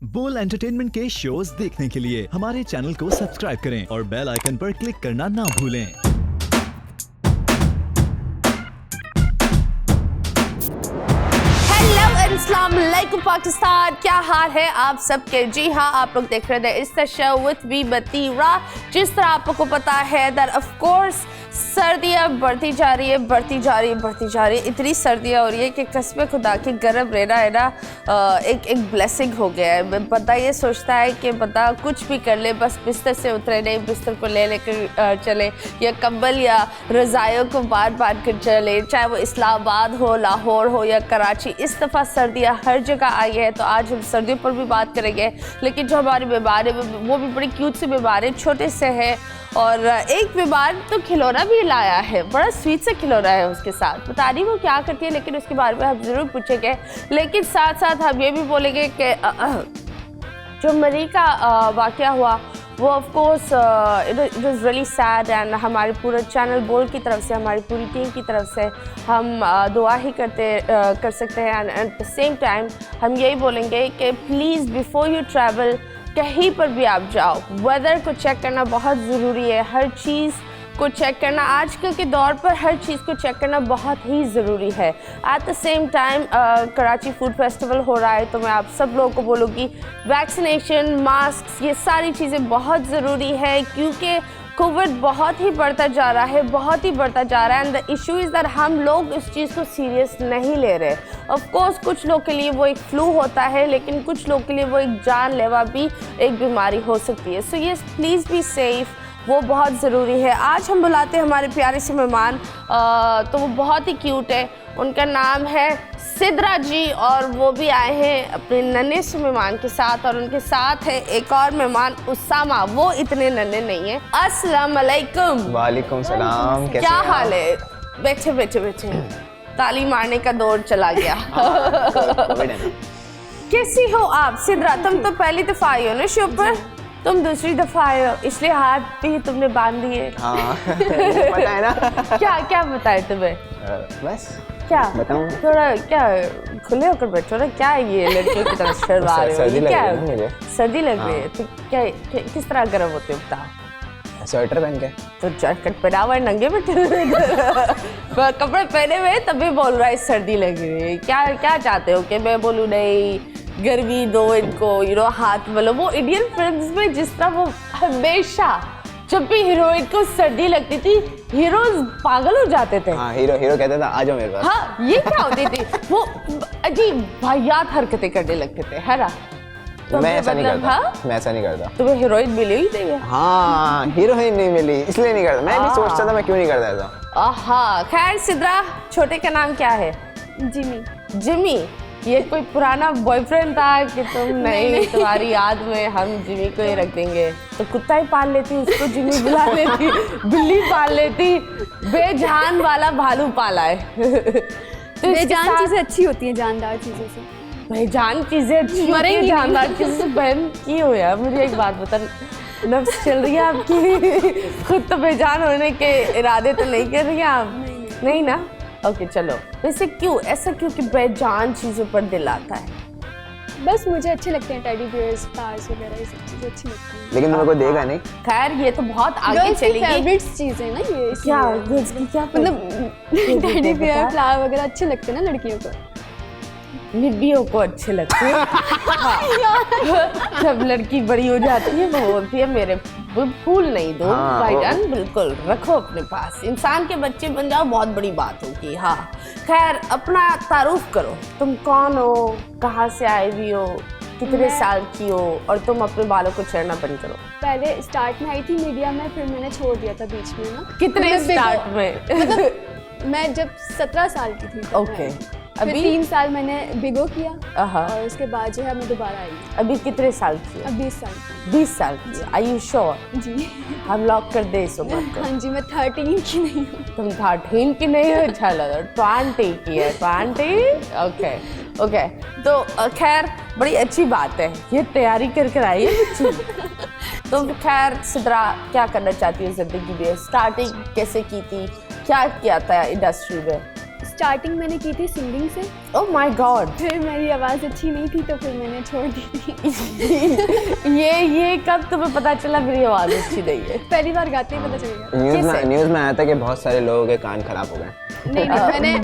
बोल एंटरटेनमेंट के शोज देखने के लिए हमारे चैनल को सब्सक्राइब करें और बेल आइकन पर क्लिक करना ना भूलें। अस्सलाम वालेकुम पाकिस्तान, क्या हाल है आप सबके। जी हाँ, आप लोग देख रहे थे इस शो विद वी बतीरा। जिस तरह आपको पता है दैट ऑफ कोर्स सर्दियाँ बढ़ती जा रही है। इतनी सर्दियाँ हो रही है कि कसम खुदा के गर्म रहना है ना एक ब्लेसिंग हो गया है। बंदा ये सोचता है कि बंदा कुछ भी कर ले, बस बिस्तर से उतरे नहीं, बिस्तर को ले लेकर चले या कंबल या रज़ाइयों को बांध कर चले, चाहे वो इस्लामाबाद हो, लाहौर हो या कराची। इस दफ़ा सर्दियाँ हर जगह आई है, तो आज हम सर्दियों पर भी बात करेंगे। लेकिन जो हमारी बीमार है वो भी बड़ी क्यूट सी बीमार है, छोटे से है। और एक बीमार तो खिलौना भी लाया है, बड़ा स्वीट से खिलौना है उसके साथ, पता नहीं वो क्या करती है, लेकिन उसके बारे में हम ज़रूर पूछेंगे। लेकिन साथ साथ हम ये भी बोलेंगे कि जो मरी का वाक़या हुआ वो of course it was really sad. And हमारे पूरे चैनल बोल की तरफ से, हमारी पूरी टीम की तरफ से हम दुआ ही कर सकते हैं। And at the same time हम यही बोलेंगे कि प्लीज़ बिफोर यू ट्रैवल, कहीं पर भी आप जाओ, वेदर को चेक करना बहुत ज़रूरी है। हर चीज़ को चेक करना आजकल के दौर पर, हर चीज़ को चेक करना बहुत ही ज़रूरी है। At the same time Karachi food festival हो रहा है, तो मैं आप सब लोगों को बोलूँगी वैक्सीनेशन, मास्क, ये सारी चीज़ें बहुत ज़रूरी है, क्योंकि कोविड बहुत ही बढ़ता जा रहा है and the issue is that हम लोग इस चीज़ को सीरियस नहीं ले रहे। ऑफ कोर्स कुछ लोग के लिए वो एक फ्लू होता है, लेकिन कुछ लोग के लिए वो एक जानलेवा भी एक बीमारी हो सकती है। So yes, please be safe, वो बहुत ज़रूरी है। आज हम बुलाते हैं हमारे प्यारे से मेहमान, तो वो बहुत ही क्यूट है, उनका नाम है सिद्रा जी, और वो भी आए हैं अपने नन्हे से मेहमान के साथ, और उनके साथ है एक और मेहमान उसामा, वो इतने नन्हे नहीं है। अस्सलाम वालेकुम। वालेकुम सलाम। क्या हाल है? बैठे ताली मारने का दौर चला गया। कैसी हो आप सिद्रा? तुम तो पहली दफ़ा आई हो ना शो पर, तुम दूसरी दफ़ा आए हो, इसलिए हाथ भी तुमने बांध दिए। हाँ, पता है ना। क्या बताए तुम्हें? बस क्या बताऊं? थोड़ा क्या खुले होकर बैठो ना, क्या ये लड़कियों की तरह शर्मा रहे हो? सर्दी लग क्या रही है मुझे। सर्दी लग रही है तो क्या किस तरह गर्म होते हो बताओ? स्वेटर पहन के तो जैकेट पहना हुआ है, नंगे बैठे कपड़े पहने हुए तभी बोल रहा है सर्दी लग रही है। क्या चाहते हो कि मैं बोलूँ नहीं गर्मी दो इनको, हाथ मतलब वो इंडियन फिल्म्स में जिस तरह वो हमेशा जब भी हीरोइन को सर्दी लगती थी हीरोज पागल हो जाते थे। हाँ, हीरो कहता था आ जाओ मेरे पास। हाँ, ये क्या होती थी, वो अजीब वाहियात हरकतें करने लगते थे, है ना? तो मैं ऐसा नहीं करता। हाँ? मैं ऐसा नहीं करता। तुम्हें हीरोइन मिली ही नहीं है? हाँ, हीरोइन नहीं मिली इसलिए नहीं करता। मैं भी सोचता था मैं क्यों नहीं करता ऐसा। हाँ, खैर सिद्रा, छोटे का नाम क्या है? जिमी। ये कोई पुराना बॉयफ्रेंड था कि तुम नहीं तुम्हारी याद में हम जिमी को ही रख देंगे? तो कुत्ता ही पाल लेती, उसको जिमी बुला लेती, बिल्ली पाल लेती, बेजान वाला भालू पाला है। तो बेजान चीजें अच्छी होती हैं जानदार चीजों से। बेजान चीजें अच्छी होती हैं जानदार चीजों से? बहन की हो यार, मुझे एक बात बता, नफ्स चल रही है आपकी? खुद तो बेजान होने के इरादे तो नहीं कर रही हैं आप? नहीं ना? ओके चलो, वैसे क्यों ऐसा, क्योंकि बेजान चीज़ों पर दिल आता है? बस मुझे अच्छे लगते हैं टेडी बियर्स, कार्स वगैरह, ये सब चीजें अच्छी लगती हैं। लेकिन तुम्हें कोई देगा नहीं। खैर ये तो बहुत आगे चलेगी। फेवरेट्स चीजें ना ये। क्या गर्ल्स की क्या मतलब टेडी बियर, फ्लावर वगैरह अच्छे लगते हैं ना लड़कियों को। निबियों को अच्छे लगते हैं। हाँ। जब लड़की बड़ी हो जाती है वो बोलती है मेरे फूल नहीं दो भाईजान, बिल्कुल रखो अपने पास, इंसान के बच्चे बन जाओ, बहुत बड़ी बात होगी। हाँ खैर, अपना तारुफ करो, तुम कौन हो, कहाँ से आई हुई हो, कितने साल की हो, और तुम अपने बालों को छेड़ना बंद करो। पहले स्टार्ट में आई थी मीडिया में, फिर मैंने छोड़ दिया था बीच में ना। कितने स्टार्ट में? मतलब मैं जब 17 साल की थी। ओके, अभी 3 साल मैंने बिगो किया, और उसके बाद जो है मैं दोबारा आई। अभी कितने साल की? अब 20 साल की। 20 साल की? Are you sure? जी। हम लॉक कर दे इस उम्र को? हाँ जी, मैं 13 की नहीं हूँ। तुम 13 की नहीं हो? अच्छा लगा, 20 की है। 20? ओके। तो खैर बड़ी अच्छी बात है, ये तैयारी कर आई है बच्ची। तो खैर सिद्रा, क्या करना चाहती हो जिंदगी में? स्टार्टिंग कैसे की थी, क्या किया था इंडस्ट्री में? स्टार्टिंग मैंने की थी सिंगिंग से, ओह माय गॉड, फिर मेरी आवाज़ अच्छी नहीं थी तो फिर मैंने छोड़ दी थी। ये कब तुम्हें पता चला मेरी आवाज़ अच्छी नहीं है? पहली बार गाते ही पता चल गया। न्यूज़ में आया था कि बहुत सारे लोगों के कान खराब हो गए। नहीं,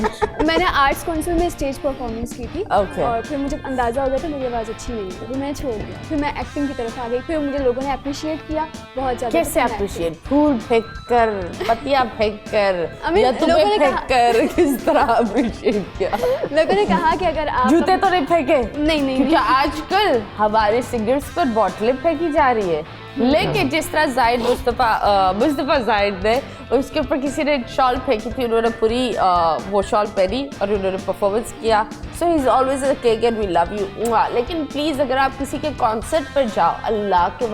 मैंने आर्ट्स काउंसिल में स्टेज परफॉर्मेंस की थी। Okay. और फिर मुझे अंदाज़ा हो गया था मेरी आवाज़ अच्छी नहीं है, तो मैं छोड़ दिया। फिर मैं एक्टिंग की तरफ आ गई, फिर मुझे लोगों ने अप्रिशिएट किया बहुत ज़्यादा। कैसे अप्रिशिएट? फूल फेंक कर, पतिया फेंक कर, I mean, या तुम्हें लोगों ने फेंक कहा- कर, किस तरह अप्रिशिएट किया? लोगों ने कहा कि अगर आप जूते तो नहीं फेंके? नहीं क्योंकि आजकल हमारे सिंगर्स पर बॉटलें फेंकी जा रही है, लेकिन जिस तरह जाहिद मुस्तफा जाहिद ने, उसके ऊपर किसी ने शॉल फेंकी थी, उन्होंने पूरी वो शॉल पहनी और उन्होंने परफॉर्मेंस किया। So he is always a cake and we love you. लेकिन प्लीज़ अगर आप किसी के कॉन्सर्ट पर जाओ, अल्लाह के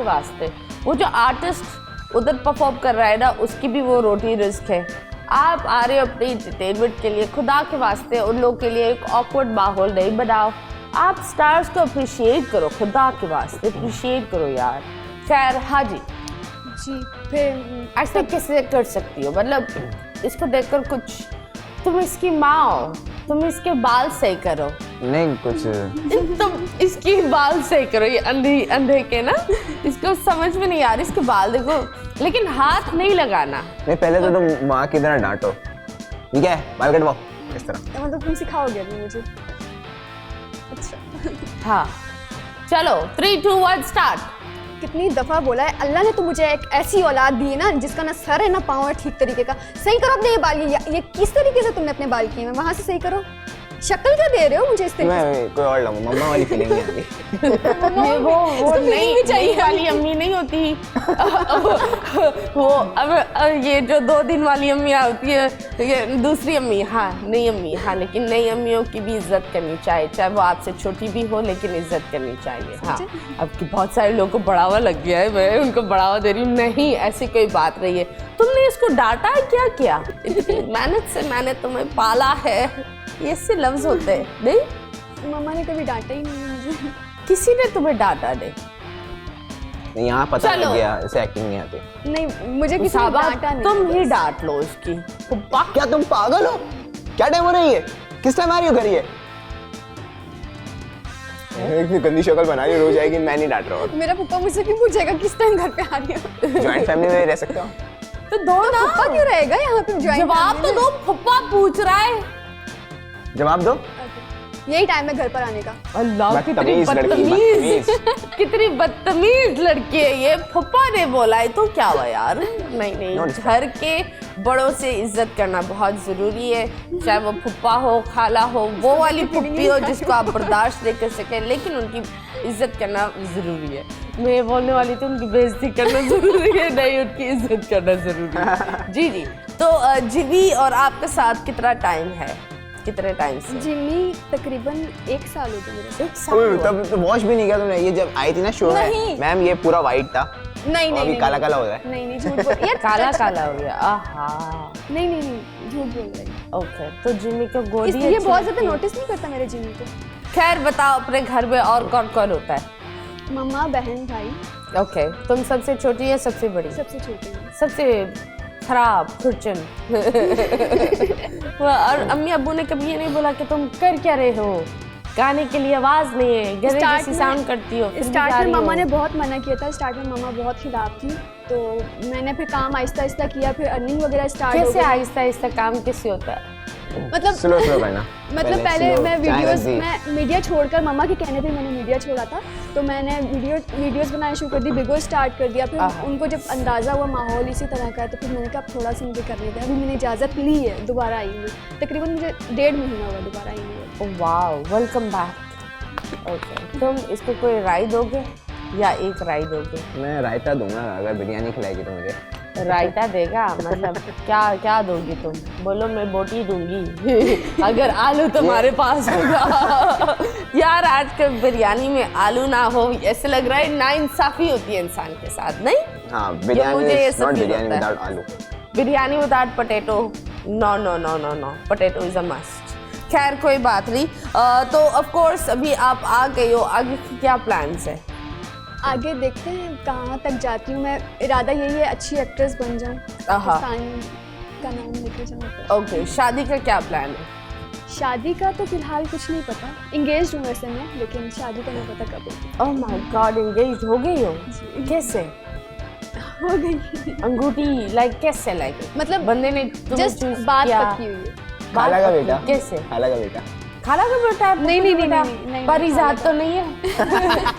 वास्ते वो जो आर्टिस्ट उधर परफॉर्म कर रहा है ना, उसकी भी वो रोटी रिस्क है। आप आ रहे हो अपने इंटरटेनमेंट के लिए, खुदा के वास्ते उन लोगों के लिए एक ऑकवर्ड माहौल नहीं बनाओ। आप स्टार्स को अप्रिशिएट करो, खुदा के वास्ते अप्रिशिएट करो यार। खैर, हाँ जी, फिर ऐसे कैसे कर सकती हो? मतलब इसको देखकर कुछ, तुम इसकी माँ हो, तुम इसके बाल सही करो। नहीं कुछ तुम इसकी बाल सही करो, ये अंधे के ना, इसको समझ में नहीं आ रही, इसके बाल देखो, लेकिन हाथ नहीं लगाना। नहीं, पहले तो तुम माँ की तरह डांटो, ठीक है? बाल कटवाओ इस तरह। मतलब तुम सिखाओगे अभी मुझे? अच्छा, हाँ, चलो 3, 2, 1 स्टार्ट। कितनी दफ़ा बोला है, अल्लाह ने तो मुझे एक ऐसी औलाद दी है ना जिसका ना सर है ना पाँव है ठीक तरीके का। सही करो अपने ये बाल, ये किस तरीके से तुमने अपने बाल किए हैं, वहाँ से सही करो। शक्ल क्या दे रहे हो मुझे इस तरीके से? मैं कोई और लाऊं, मम्मा वाली फीलिंग नहीं आती। ये वो नहीं चाहिए वाली अम्मी नहीं होती। वो अब ये जो 2 दिन वाली अम्मियाँ होती है, ये दूसरी अम्मी, हाँ नई अम्मी, हाँ, लेकिन नई अम्मियों की भी इज्जत करनी चाहिए, चाहे वो आपसे छोटी भी हो, लेकिन इज्जत करनी चाहिए। हाँ, अब कि बहुत सारे लोगों को बढ़ावा लग गया है, मैं उनको बढ़ावा दे रही हूँ। नहीं, ऐसी कोई बात नहीं है। तुमने इसको डांटा है, क्या किया? इतनी मेहनत से मैंने तुम्हें पाला है, ये से लफ्ज होते हैं। नहीं, मम्मा ने कभी डांटा ही नहीं मुझे। किसी ने तुम्हें डांटा नहीं? नहीं, यहाँ पता चलो। लग गया इसे एक्टिंग नहीं आती। नहीं, मुझे किसी ने साहबा, डांटा नहीं। तुम ही डांट लो इसकी। पुप्पा, क्या तुम पागल हो? क्या टाइम हो रही है? किस टाइम आ रही हो घर? ये इतनी गंदी शक्ल बना रही, रोज आएगी, मैं नहीं डांट रहा हूँ। मेरा पप्पा मुझसे क्यों पूछेगा किस टाइम घर पे आ रही हो? जॉइंट फैमिली में रह सकते हो? तो दो ना, पप्पा क्यों रहेगा यहाँ पे? जवाब तो दो। पुप्पा पूछ रहा है। जवाब दो। यही टाइम है घर पर आने का। अल्लाह, कितनी बदतमीज लड़की, बदतमीज, बदतमीज। कितनी बदतमीज लड़की है ये। फुप्पा ने बोला है तो क्या हुआ यार? नहीं, घर के बड़ों से इज्जत करना बहुत ज़रूरी है, चाहे वो फुप्पा हो, खाला हो, वो वाली फुप्पी हो जिसको आप बर्दाश्त नहीं कर सकें, लेकिन उनकी इज्जत करना ज़रूरी है। मैं बोलने वाली थी उनकी बेइज्जती करना ज़रूरी है, नहीं, उनकी इज्जत करना ज़रूरी है। जी। तो जिमी और आपके साथ कितना टाइम है? कितने टाइम से? जिमी तकरीबन 1 साल हो गया मेरे। 1 साल हुआ। तब तो वॉश भी नहीं किया तुमने? ये जब आई थी ना शो में, नहीं। मैम ये पूरा वाइट था, नहीं, अभी काला काला हो गया है। नहीं, झूठ बोल यार। काला हो गया। आहा, नहीं, झूठ बोल रही है। ओके। तो जिमी को गोदी ये अच्छी बहुत ज़्यादा लगती है? नोटिस नहीं करता मेरे जिमी को। खैर बताओ, अपने घर में और कौन कौन होता है? मम्मा, बहन, भाई। ओके, तुम सबसे छोटी है, सबसे बड़ी? सबसे छोटी हूँ। सबसे खराब खुरचन। और अम्मी अब्बू ने कभी ये नहीं बोला कि तुम कर क्या रहे हो, गाने के लिए आवाज नहीं है, गधे जैसी साउंड करती हो? स्टार्ट में मम्मा ने बहुत मना किया था। स्टार्ट में मम्मा बहुत खिलाफ थी, तो मैंने फिर काम आहिस्ता आहिस्ता किया, फिर अर्निंग वगैरह स्टार्ट हो कैसे गई। आहिस्ता आहिस्ता काम कैसे होता है? मतलब स्लो करना। मतलब पहले slow, मैं चाहे मैं मीडिया छोड़कर, मम्मा के कहने पे मैंने मीडिया छोड़ा था, तो मैंने वीडियोस बनाना शुरू कर दी, बिग बॉस स्टार्ट कर दिया। फिर उनको जब अंदाज़ा हुआ माहौल इसी तरह का है, तो फिर मैंने कहा थोड़ा सा मुझे करने दें। अभी मैंने इजाज़त ली है, दोबारा आई हूँ। तकरीबन मुझे 1.5 महीना हुआ दोबारा आई हूँ। Oh wow, welcome back. Okay, तुम इसको कोई राय दोगे या एक राय दोगे? मैं रायता दूंगा अगर बिरयानी खिलाएगी तो मुझे। रायता देगा? मतलब क्या दोगी तुम? बोलो, मैं बोटी दूंगी अगर आलू तुम्हारे पास होगा। यार, आजकल बिरयानी में आलू ना हो, ऐसे लग रहा है नाइंसाफी होती है इंसान के साथ, नहीं? हाँ, बिरयानी इज नॉट बिरयानी होता है। विदाउट आलू। Biryani without potato, no, potato is a must. खैर, कोई बात नहीं। तो ऑफ कोर्स अभी आप आ गए हो, आगे की क्या प्लान्स है? आगे देखते हैं कहाँ तक जाती हूँ मैं। इरादा यही है अच्छी एक्ट्रेस बन जाऊँ आहा। पाकिस्तान का नाम लेकर जाऊँ। ओके, शादी का क्या प्लान है? शादी का तो फिलहाल कुछ नहीं पता, इंगेज हूँ वैसे मैं, लेकिन शादी का नहीं पता कब होगी। ओह माय गॉड, एंगेज हो गई हो? जी। कैसे? हो गई। अंगूठी लाइक कैसे, लाइक मतलब बंदे ने तुम्हें जस्ट choose बात किया? पक्की हुई है। खाला का बेटा। कैसे? खाला का बेटा। खाला का बेटा है? नहीं, नहीं, बेटा? नहीं, नहीं, नहीं, परिजात खाला तो नहीं है?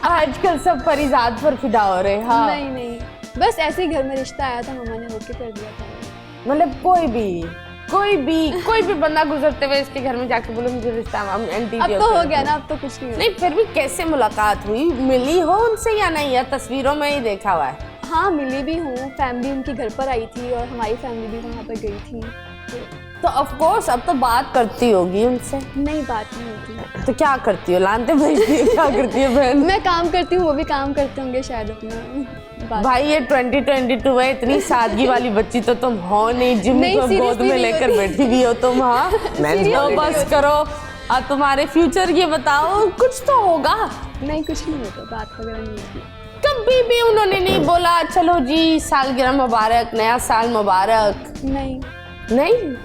आजकल सब परिजात पर फिदा हो रहे हैं। हाँ, नहीं नहीं, बस ऐसे ही घर में रिश्ता आया था, मम्मा ने ओके कर दिया था। मतलब कोई भी बंदा गुजरते हुए इसके घर में जाके बोले मुझे रिश्ता, हम एंटी अब तो हो गया ना, अब तो कुछ नहीं नहीं, फिर भी कैसे मुलाकात हुई? मिली हो उनसे या नहीं, या तस्वीरों में ही देखा हुआ है? हाँ, मिली भी हूँ, फैमिली उनकी घर पर आई थी और हमारी फैमिली भी वहाँ पर गई थी। तो ऑफ कोर्स अब तो बात करती होगी उनसे। नहीं, बात नहीं होती। तो क्या करती हो? लानते भेजती हो? क्या करती है बहन? मैं काम करती हूँ, वो भी काम करते होंगे शायद अपना बात। भाई ये 2022 है, इतनी सादगी वाली बच्ची तो तुम हो नहीं, जिम नहीं, को गोद seriously में नहीं लेकर होती। बैठी हुई हो तुम। हाँ, तो बस करो, और तुम्हारे फ्यूचर ये बताओ, कुछ तो होगा। नहीं, कुछ नहीं होता, बात वगैरह नहीं होती। कभी भी उन्होंने नहीं बोला चलो जी सालगिरह मुबारक, नया साल मुबारक? नहीं। नहीं,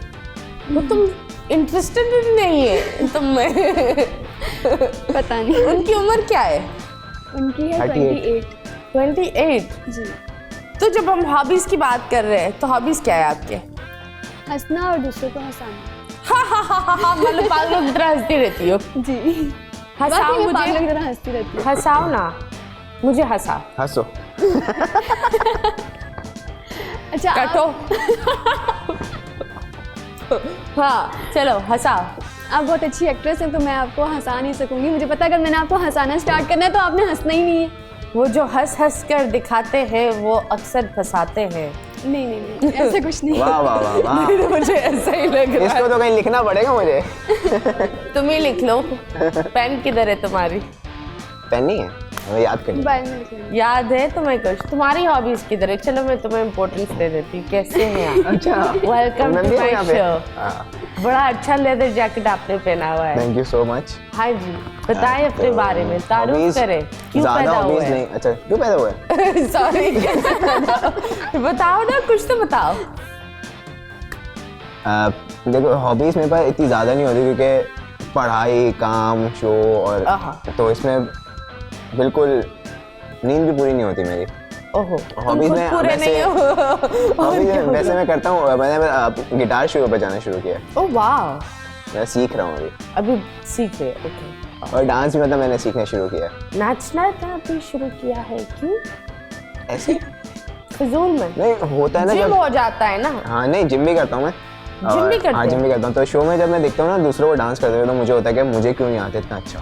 वो तुम इंटरेस्टेड नहीं है तुम में? पता नहीं। उनकी उम्र क्या है? उनकी है 38। 28। जी। तो जब हम हॉबीज की बात कर रहे हैं, तो हॉबीज क्या है आपके? हंसना और दूसरों को हंसाना। हाँ, मतलब पागलों की तरह हंसती रहती हो। जी। हंसाओ वाकई में पागलों मुझे, की तरह हंसती रहती हूँ। हंसाओ ना मुझे, हंसा। हंसो। अच्छा, कटो। हाँ चलो हंसाओ। आप बहुत अच्छी एक्ट्रेस हैं, तो मैं आपको हंसा नहीं सकूंगी। मुझे पता है, अगर मैंने आपको हंसाना स्टार्ट करना है तो आपने हंसना ही नहीं है। वो जो हंस हंस कर दिखाते हैं वो अक्सर फंसाते हैं। नहीं नहीं नहीं, ऐसा कुछ नहीं। वाह वाह वाह वाह। मुझे ऐसा ही लग रहा इसको तो कहीं लिखना पड़ेगा मुझे। है। तुम ही लिख लो। पेन किधर है तुम्हारी? पेन नहीं है, हमें याद करनी है। मोबाइल में लिख लेंगे। याद है तुम्हें कुछ? तुम्हारी हॉबीज किधर है? चलो मैं तुम्हें इम्पोर्टेंस दे देती हूँ। कैसे हैं आप? अच्छा, वेलकम मैं टू भी हूँ माय यहाँ पे। शो। हाँ, बड़ा अच्छा लेदर जैकेट आपने पहना हुआ है। Thank you so much. हाँ जी, बताएं अपने बारे में, तारुफ करें। क्यों पैदा ज्यादा हुए? हॉबीज नहीं। अच्छा, क्यों पैदा हुए? सॉरी, कैसे पैदा हुए? बताओ ना, कुछ तो बताओ। देखो, हॉबीज मेरे पास इतनी ज़्यादा नहीं होती क्योंकि पढ़ाई, काम, शो, और तो इसमें बिल्कुल नींद भी पूरी नहीं होती मेरी। ओहो, हॉबीज तुम में खुद पूरे नहीं हो। हॉबीज में वैसे मैं करता हूँ, मैंने गिटार शुरू बजाना शुरू किया। ओह वाह, मैं सीख रहा हूँ अभी सीख रहे? ओके। और डांस भी मतलब मैंने सीखना शुरू किया। नाचना का भी शुरू किया है? क्यों? ऐसे फिजूल में? नहीं होता है ना, जिम जब हो जाता है ना। हाँ नहीं, जिम भी करता हूँ मैं। जिम भी करते हाँ, जिम भी करता हूँ। तो शो में जब मैं देखता हूँ ना दूसरों को डांस करते हुए, तो मुझे होता है कि मुझे क्यों नहीं आता इतना अच्छा।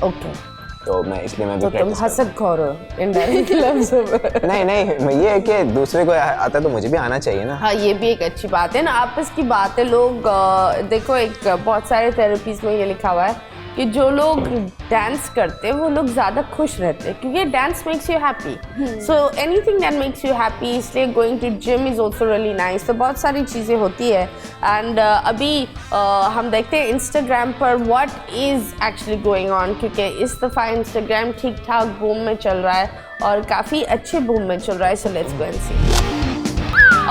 ओके, तो मैं इसलिए मैं भी तो तुम practice करता हसद खोर हो इनडायरेक्ट लफ्ज़ों में। हूँ। नहीं, ये है कि दूसरे को आता है तो मुझे भी आना चाहिए ना। हाँ, ये भी एक अच्छी बात है ना, आपस की बात है। लोग देखो, एक बहुत सारे थेरेपीज में ये लिखा हुआ है कि जो लोग डांस करते हैं वो लोग ज़्यादा खुश रहते हैं, क्योंकि dance makes you happy. So anything that makes you happy, इसलिए going to gym is also really nice. तो बहुत सारी चीज़ें होती है। एंड अभी हम देखते हैं इंस्टाग्राम पर what is actually going on, क्योंकि इस दफ़ा इंस्टाग्राम ठीक ठाक बूम में चल रहा है और काफ़ी अच्छे बूम में चल रहा है। So let's go and see.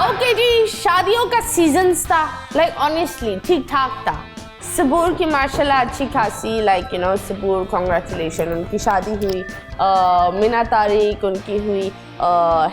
Okay जी, शादियों का सीजन था, लाइक ऑनेस्टली ठीक ठाक था। सबूर की माशाल्लाह अच्छी खासी, like you know, Saboor congratulation, उनकी शादी हुई। मीना तारिक उनकी हुई,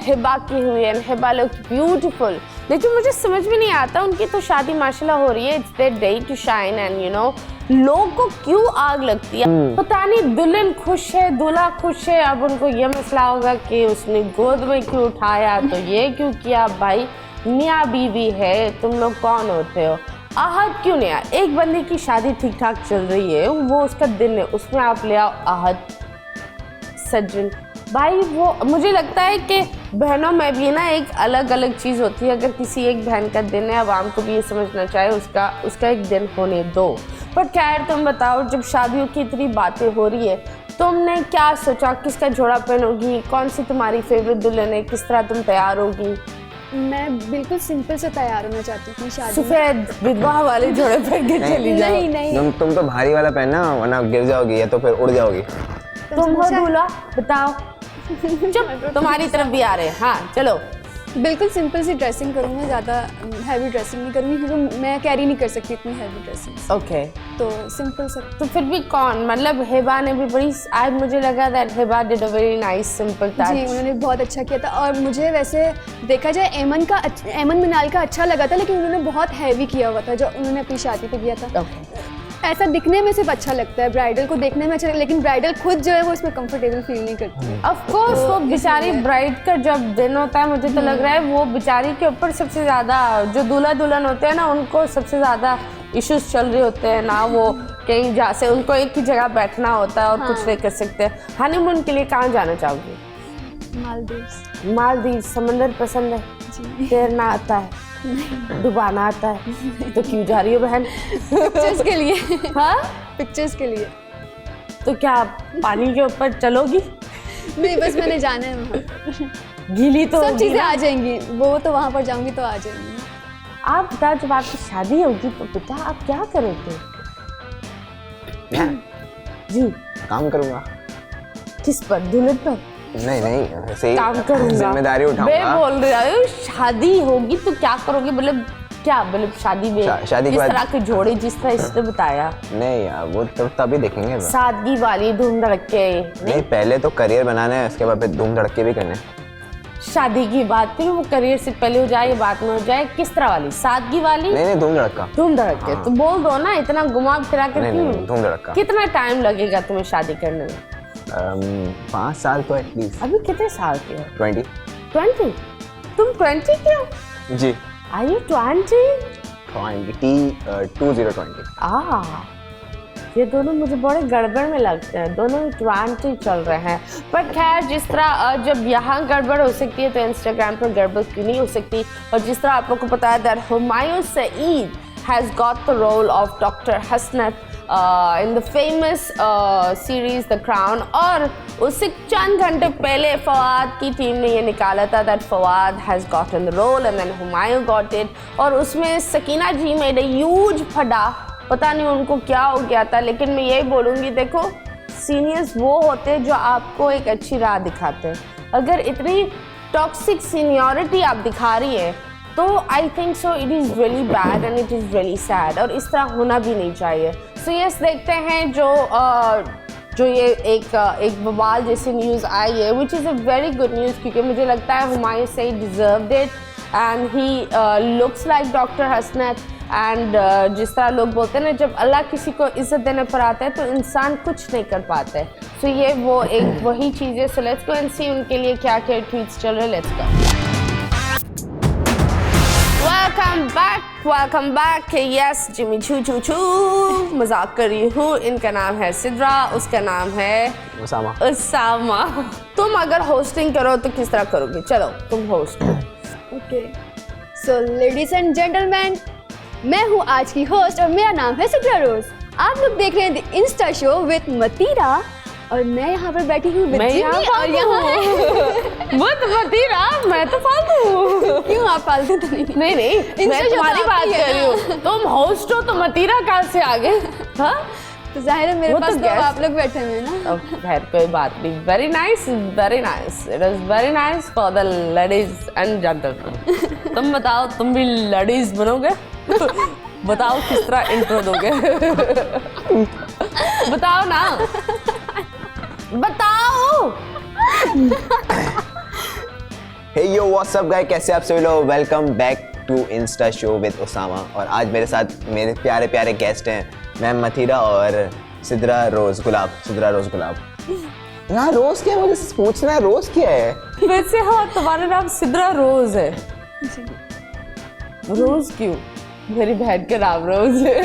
हिबा की हुई, एंड हिबा लुक ब्यूटीफुल। लेकिन मुझे समझ में नहीं आता, उनकी तो शादी माशाल्लाह हो रही है, it's their day to shine, and you know लोग को क्यों आग लगती है पता नहीं। दुल्हन खुश है, दूल्हा खुश है। अब उनको ये मसला होगा कि उसने गोद में क्यों उठाया, तो ये क्यों किया। भाई मियाँ बीवी है, तुम लोग कौन होते हो? आहद क्यों नहीं आया? एक बंदे की शादी ठीक ठाक चल रही है, वो उसका दिन है, उसमें आप ले आओ आहद सज्जन। भाई वो मुझे लगता है कि बहनों में भी ना एक अलग अलग चीज़ होती है। अगर किसी एक बहन का दिन है, आवाम को भी ये समझना चाहिए उसका एक दिन होने दो। पर खैर, तुम बताओ, जब शादियों की इतनी बातें हो रही है, तुमने क्या सोचा किसका जोड़ा पहनोगी? कौन सी तुम्हारी फेवरेट दुल्हन है? किस तरह तुम तैयार होगी? मैं बिल्कुल सिंपल से तैयार होना चाहती थी शादी में। सफेद विधवा वाले जोड़े पहन के चली जाओ। नहीं नहीं, तुम तो भारी वाला पहनना, वरना गिर जाओगी या तो फिर उड़ जाओगी। तुम हो दूल्हा, बताओ। चुप, तुम्हारी तरफ भी आ रहे हैं। हाँ चलो, बिल्कुल सिंपल सी ड्रेसिंग करूँगी, ज़्यादा हैवी ड्रेसिंग नहीं करूँगी क्योंकि मैं कैरी नहीं कर सकती इतनी हैवी ड्रेसिंग। ओके तो सिंपल सब। तो फिर भी कौन, मतलब हिबा ने भी बड़ी, आज मुझे लगा that Hiba did a very nice simple touch. जी उन्होंने बहुत अच्छा किया था और मुझे वैसे देखा जाए एमन मिनाल का अच्छा लगा था, लेकिन उन्होंने बहुत हैवी किया हुआ था जो उन्होंने अपनी शादी पे किया था। ऐसा दिखने में सिर्फ अच्छा लगता है, ब्राइडल को देखने में अच्छा लगता है, लेकिन ब्राइडल खुद जो है वो इसमें कंफर्टेबल फील नहीं करती है। ऑफ कोर्स वो बेचारी ब्राइड का जब दिन होता है, मुझे तो लग रहा है वो बेचारी के ऊपर सबसे ज़्यादा, जो दूल्हा दुल्हन होते हैं ना, उनको सबसे ज़्यादा इश्यूज चल रहे होते हैं ना, वो कहीं जा से उनको एक ही जगह बैठना होता है और कुछ नहीं कर सकते। हनीमून के लिए कहाँ जाना चाहोगे? मालदीव। समंदर पसंद है? जी। तैरना आता है? डुबाना आता है? तो क्यों जा रही हो बहन? पिक्चर्स के लिए। हाँ, पिक्चर्स के लिए। तो क्या पानी के ऊपर चलोगी? नहीं, बस मैंने जाना है वहाँ। गीली तो सब होगी चीज़ें ना? आ जाएंगी, वो तो वहाँ पर जाऊंगी तो आ जाएंगी। आप बता, जब आपकी शादी होगी तो बेटा आप क्या करोगे? मैं जी। काम करूँगा। किस पर? दुल्हन पर? नहीं ऐसे ही काम करूँगा, जिम्मेदारी मैं उठाऊंगा। बोल रही हूँ शादी होगी तो क्या करोगे, मतलब क्या, मतलब शादी में शादी के किस बाद- तरह के जोड़े, जिस तरह इसने बताया, नहीं यार, वो तभी देखेंगे। सादगी वाली धूम धड़के? नहीं, पहले तो करियर बनाना है, उसके बाद फिर धूम धड़के भी करने हैं। शादी की बात फिर वो करियर से पहले हो जाए, बाद में हो जाए, किस तरह वाली? सादगी वाली? नहीं धूम धड़का। धूम धड़के? तो बोल दो ना, इतना घुमा फिरा कर नहीं क्यों? धूम धड़का। कितना टाइम लगेगा तुम्हें शादी करने में? 5 साल तो एटलीस्ट। अभी कितने साल के हो? 20। 20? तुम 20 के हो? जी। Are you 20? 2020। ये दोनों मुझे बड़े गड़बड़ में लगते हैं, दोनों 20 चल रहे हैं। पर खैर, जिस तरह जब यहाँ गड़बड़ हो सकती है तो इंस्टाग्राम पर गड़बड़ क्यों नहीं हो सकती। और जिस तरह आप लोग को पता है that Humayun Saeed has got the role of doctor Hasnat in the famous series The Crown, और उससे चंद घंटे पहले फवाद की टीम ने ये निकाला था that Fawad has gotten the role and then Humayun got it. और उसमें Sakina ji made a huge फड़ा, पता नहीं उनको क्या हो गया था, लेकिन मैं यही बोलूँगी, देखो सीनियर्स वो होते हैं जो आपको एक अच्छी राह दिखाते हैं। अगर इतनी टॉक्सिक सीनियरिटी आप दिखा रही हैं तो I think so it is really bad and it is really sad, और इस तरह होना भी नहीं चाहिए। सो यस, देखते हैं जो ये एक बवाल जैसी न्यूज़ आई है, which is a very good news, क्योंकि मुझे लगता है Humayun Saeed deserved it and he looks like doctor Hasnat. And जिस तरह लोग बोलते हैं ना, जब अल्लाह किसी को इज्जत देने पर आता है तो इंसान कुछ नहीं कर पाते। सो ये वो एक वही चीज़ है। सो लेट्स गो एंड सी उनके लिए क्या क्या ट्वीट्स चल रहे। Let's go. Welcome back. Yes, Jimmy छू छू छू मजाक कर रही हूँ। इनका नाम है सिद्रा, उसका नाम है उसामा। तुम अगर होस्टिंग करो तो किस तरह करोगे? चलो तुम होस्ट करो। Okay, so ladies and gentleman, मैं हूँ आज की होस्ट और मेरा नाम है सिद्रा रोज। आप लोग देख रहे हैं द इंस्टा शो विद मतीरा और मैं यहाँ पर बैठी हूँ विद जिमी और यहाँ है मत मतीरा, मैं तो फालतू हूँ। क्यों आप फालतू तो नहीं? नहीं, मैं तुम्हारी बात कर रही हूँ। तुम होस्ट हो तो मतीरा कहाँ से आ गए? हाँ, तो जाहिर है मेरे वो पास तो तो आप लोग बैठे हुए हैं ना। खैर कोई बात नहीं। Very nice, very nice. It is very nice for the ladies and gentleman. तुम बताओ, तुम भी लेडीज बनोगे? बताओ किस तरह इंट्रो दोगे? बताओ ना, बताओ। Hey yo what's up guys, कैसे आप सभी लोग? Welcome back to Insta show with Usama. और आज मेरे साथ मेरे प्यारे प्यारे गेस्ट हैं, मैं मथीरा और सिद्रा रोज गुलाब। यहाँ रोज क्या है? मुझे पूछना है, रोज क्या है? वैसे हाँ, तुम्हारा नाम सिद्रा रोज है। रोज क्यों? मेरी बहन का नाम रोज है।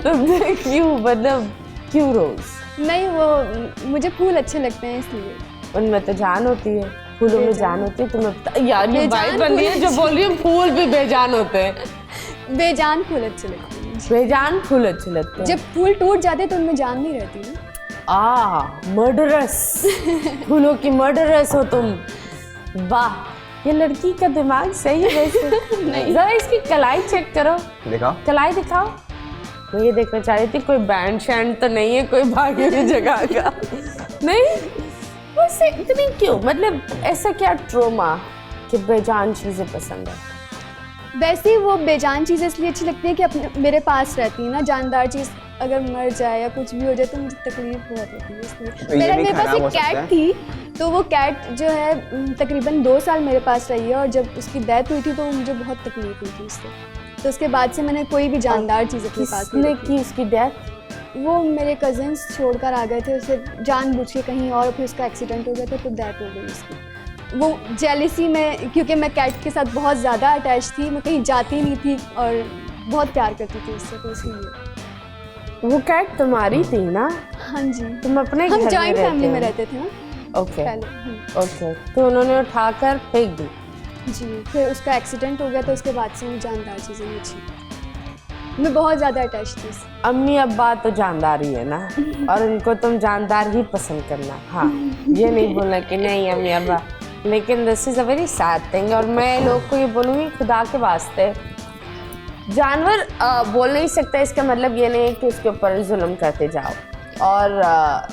तुमने क्यों, मतलब क्यों रोज? नहीं, वो मुझे फूल अच्छे लगते हैं इसलिए। उनमें तो जान होती है, फूलों में जान होती है। तुम्हें पता यार, ये बात बेजान बंदी है फूल। जो बोल रही है फूल भी बेजान होते हैं। बेजान फूल अच्छे लगते हैं। बेजान फूल अच्छे लगते हैं। जब फूल टूट जाते हैं तो उनमें जान नहीं रहती ना। मर्डरस। फूलों की मर्डरस हो तुम। वाह, ये लड़की का दिमाग सही है वैसे। नहीं, जरा इसकी कलाई चेक करो। दिखाओ, कलाई दिखाओ। मैं ये देखना चाह रही थी कोई बैंड शैंड तो नहीं है, कोई भागी हुई जगह का नहीं? वैसे इतनी क्यों, मतलब ऐसा क्या ट्रोमा? कि बेजान चीजें पसंद है? वैसे ही वो बेजान चीज़ इसलिए अच्छी लगती है कि अपने मेरे पास रहती है ना, जानदार चीज़ अगर मर जाए या कुछ भी हो जाए तो मुझे तकलीफ बहुत होती है, इसलिए ये भी मेरे पास खराब हो एक सकता कैट है। थी, तो वो कैट जो है तकरीबन 2 साल मेरे पास रही है, और जब उसकी डेथ हुई थी तो मुझे बहुत तकलीफ हुई थी उससे, तो उसके बाद से मैंने कोई भी जानदार चीज़ अपने पास नहीं किसने रखी। की उसकी डेथ? वो मेरे कज़न्स छोड़कर आ गए थे उसे जानबूझ के कहीं और, फिर उसका एक्सीडेंट हो गया था तो डेथ हो गई उसकी। वो जेलिसी में, क्योंकि मैं कैट के साथ बहुत ज़्यादा अटैच थी, मैं कहीं जाती नहीं थी और बहुत प्यार करती थी उससे, तो इसीलिए। वो कैट तुम्हारी थी ना? हाँ जी, तुम अपने हम घर जॉइंट फैमिली में हो? रहते थे ना ओके पहले। ओके, तो उन्होंने उठाकर फेंक दी। जी, फिर उसका एक्सीडेंट हो गया तो उसके बाद से मैं जानदार चीज़ें नहीं अच्छी, मैं बहुत ज़्यादा अटैच थी उससे। अम्मी अब्बा तो जानदार ही है ना, और उनको तुम जानदार ही पसंद करना। हाँ, ये नहीं बोलना कि नहीं अम्मी अब्बा, लेकिन this is a very sad thing. और मैं लोग को ये बोलूँगी, खुदा के वास्ते जानवर बोल नहीं सकता, इसका मतलब ये नहीं है कि उसके ऊपर जुल्म करते जाओ। और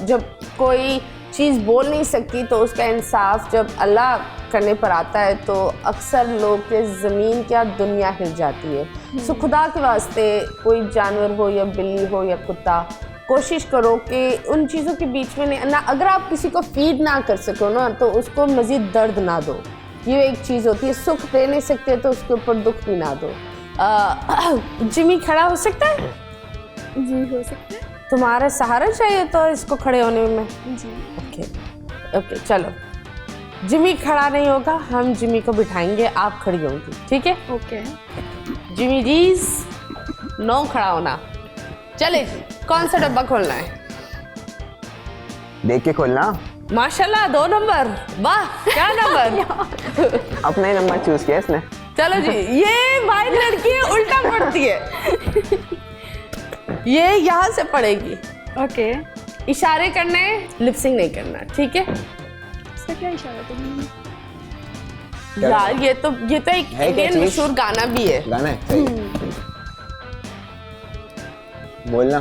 जब कोई चीज़ बोल नहीं सकती तो उसका इंसाफ जब अल्लाह करने पर आता है तो अक्सर लोग के ज़मीन क्या दुनिया हिल जाती है। सो खुदा के वास्ते कोई जानवर हो या बिल्ली हो या कुत्ता, कोशिश करो कि उन चीज़ों के बीच में ना, अगर आप किसी को फीड ना कर सको ना तो उसको मज़ीद दर्द ना दो। ये एक चीज़ होती है, सुख दे नहीं सकते तो उसके ऊपर दुख भी ना दो। जिमी खड़ा हो सकता है? जी, हो सकता है। तुम्हारा सहारा चाहिए तो इसको खड़े होने में। जी, ओके ओके, चलो जिमी खड़ा नहीं होगा, हम जिमी को बिठाएंगे, आप खड़ी होंगी, ठीक है? ओके। जिमी जी, नो खड़ा होना। चले जी, कौन सा डब्बा खोलना है? देख के खोलना। माशाल्लाह 2 नंबर, वाह क्या नंबर। अपना ही नंबर चूज किया इसने। चलो जी, ये भाई लड़की है, उल्टा पड़ती है। ये यहाँ से पड़ेगी। ओके, इशारे करने, लिपसिंग नहीं करना, ठीक है? इसका क्या इशारा तुमने? क्या? यार ये तो एक है क्या इंडियन चीज़? मशहूर गाना भी है। गाना है, सही है। बोलना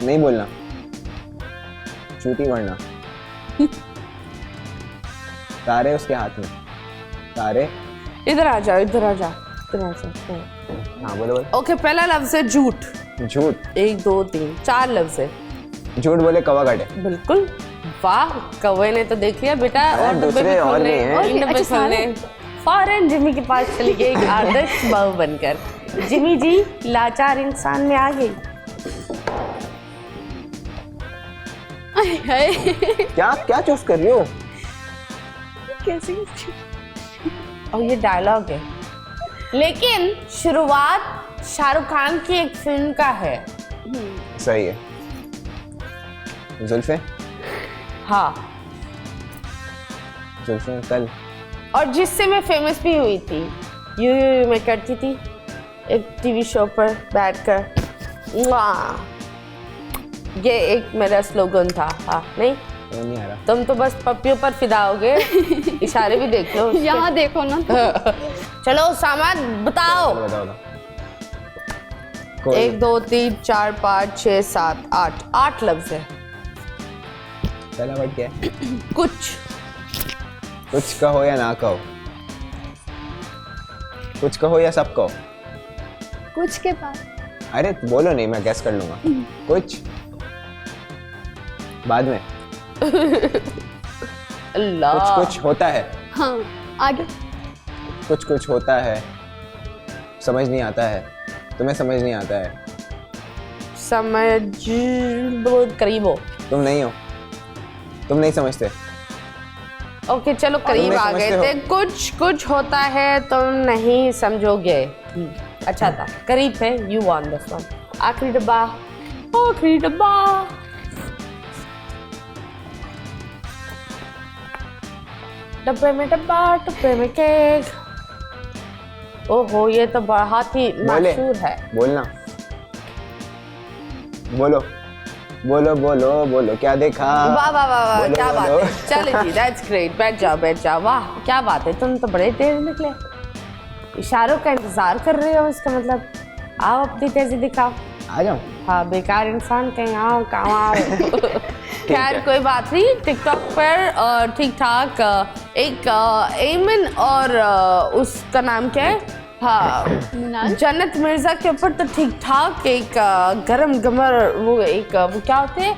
नहीं, बोलना चूती वरना। तारे उसके हाथ में, तारे। इधर आ जाओ, इधर आ जाओ, इधर आ जाओ। हाँ बोलो बोलो। ओके, पहला लफ्ज है झूठ। झूठ। 1 2 3 4 लफ्ज है। झूठ बोले कौवा काटे। बिल्कुल, वाह, कौवे ने तो देख लिया बेटा। अरे और डब्बे दूसरे भी और खोलने, भी हैं। इन डब्बे अच्छा, खोलने। फौरन जिमी के पास चली गई, एक आदर्श बहू बनकर। जिमी जी लाचार इंसान में आ गई। क्या क्या चूज कर रही हो? कैसे? और ये डायलॉग है, लेकिन शुरुआत शाहरुख खान की एक फिल्म का है। सही है। जुल्फे। हाँ, जुल्फे कल। और जिससे मैं फेमस भी हुई थी। यूं मैं करती थी एक टीवी शो पर बैठकर, ये एक मेरा स्लोगन था। हाँ, नहीं वो नहीं आ रहा। तुम तो बस पप्पियों पर फिदा होगे। इशारे भी देख लो उसके। यहाँ देखो ना। चलो सामान बताओ। बताओ बताओ। कोई 1 2 3 4 5 6 7 8 8 लफ्ज है। पहला वर्ड क्या है? कुछ कुछ कहो या ना कहो, कुछ कहो या सब कहो। कुछ के पास। अरे बोलो नहीं, मैं गैस कर लूंगा। कुछ बाद में। अल्लाह। कुछ कुछ होता है, हाँ, आगे। कुछ कुछ होता है, समझ नहीं आता है, तुम्हें समझ नहीं आता है। समझ बहुत करीब हो। तुम नहीं हो, तुम नहीं समझते। ओके चलो करीब नहीं आ गए समझते थे। कुछ कुछ होता है तुम नहीं समझोगे। अच्छा था, करीब थे। You von this one. आखिरी डब्बा, आखिरी डब्बा। डब्बे में डब्बा, डब्बे में केक। ओहो, ये तो बहुत ही बोले मशहूर है। बोलना, बोलो बोलो बोलो बोलो, क्या देखा? वाह वाह वाह वाह, बोलो, क्या बात बोलो। है। चलो जी, दैट्स ग्रेट। बैठ जाओ बैठ जाओ। वाह क्या बात है, तुम तो बड़े तेज निकले। इशारों का इंतजार कर रहे हो, इसका मतलब आओ अपनी तेजी दिखाओ। आ जाओ। हाँ, बेकार इंसान कहीं आओ काम आओ। खैर कोई बात नहीं, टिकटॉक पर ठीक ठाक एक एमन और उसका नाम क्या है, हाँ जन्नत मिर्जा के ऊपर तो ठीक ठाक एक गरम गमर वो एक वो क्या होते हैं